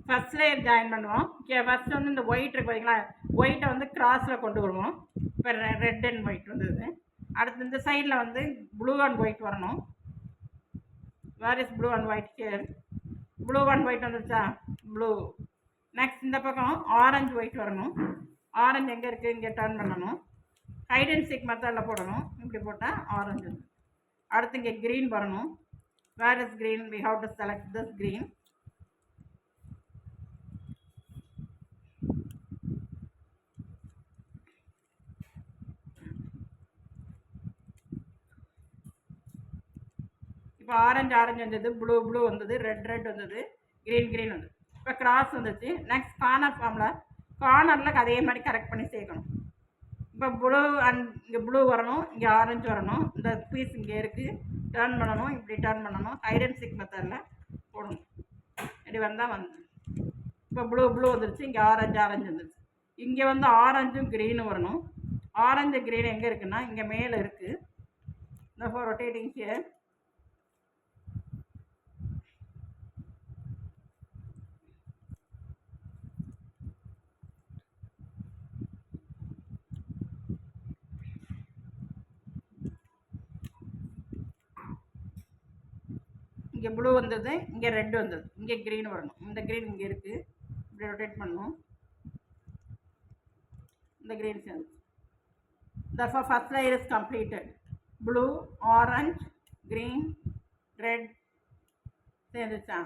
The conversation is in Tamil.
ஃபர்ஸ்ட் லேயர் ஜாயின் பண்ணுவோம். ஃபர்ஸ்ட் வந்து இந்த ஒயிட் இருக்கு பார்த்தீங்களா, ஒயிட்டை வந்து கிராஸில் கொண்டு வருவோம். இப்போ ரெட் அண்ட் ஒயிட் வந்தது. அடுத்து இந்த சைடில் வந்து ப்ளூ அண்ட் ஒயிட் வரணும். Where is blue and white here? Blue and white வந்துருச்சா? ப்ளூ. நெக்ஸ்ட் இந்த பக்கம் ஆரஞ்சு ஒயிட் வரணும். ஆரஞ்சு எங்கே இருக்குது? இங்கே டர்ன் பண்ணணும். ஹைட் அண்ட் சீக் மெத்தடில் போடணும். இப்படி போட்டால் ஆரஞ்சு. அடுத்து இங்கே க்ரீன் வரணும். Where is green? We have to select this green. இப்போ ஆரஞ்சு வந்தது, ப்ளூ வந்தது, ரெட் வந்தது, க்ரீன் வந்தது. இப்போ கிராஸ் வந்துச்சு. நெக்ஸ்ட் கார்னர் கார்னரில் அதே மாதிரி கரெக்ட் பண்ணி சேர்க்கணும். இப்போ ப்ளூ அண்ட் இங்கே ப்ளூ வரணும், இங்கே ஆரஞ்சு வரணும். இந்த பீஸ் இங்கே இருக்குது, டர்ன் பண்ணணும். இப்படி டர்ன் பண்ணணும். ஹைட் அண்ட் சீக் மெத்தடில் போடணும். இப்படி வந்தால் இப்போ ப்ளூ வந்துருச்சு. இங்கே ஆரஞ்சு வந்துருச்சு. இங்கே வந்து ஆரஞ்சும் க்ரீனும் வரணும். ஆரஞ்சு க்ரீன் எங்கே இருக்குன்னா இங்கே மேலே இருக்குது. இந்த ஃபார் ரொட்டேட்டிங் ஹியர். இங்கே ப்ளூ வந்தது, இங்கே ரெட் வந்தது, இங்கே க்ரீன் வரணும். இந்த க்ரீன் இங்கே இருக்குது. இப்படி ரொட்டேட் பண்ணணும். இந்த க்ரீன் சேர்ந்து therefore first layer is completed. Blue, orange, green, red சேர்ந்துச்சா?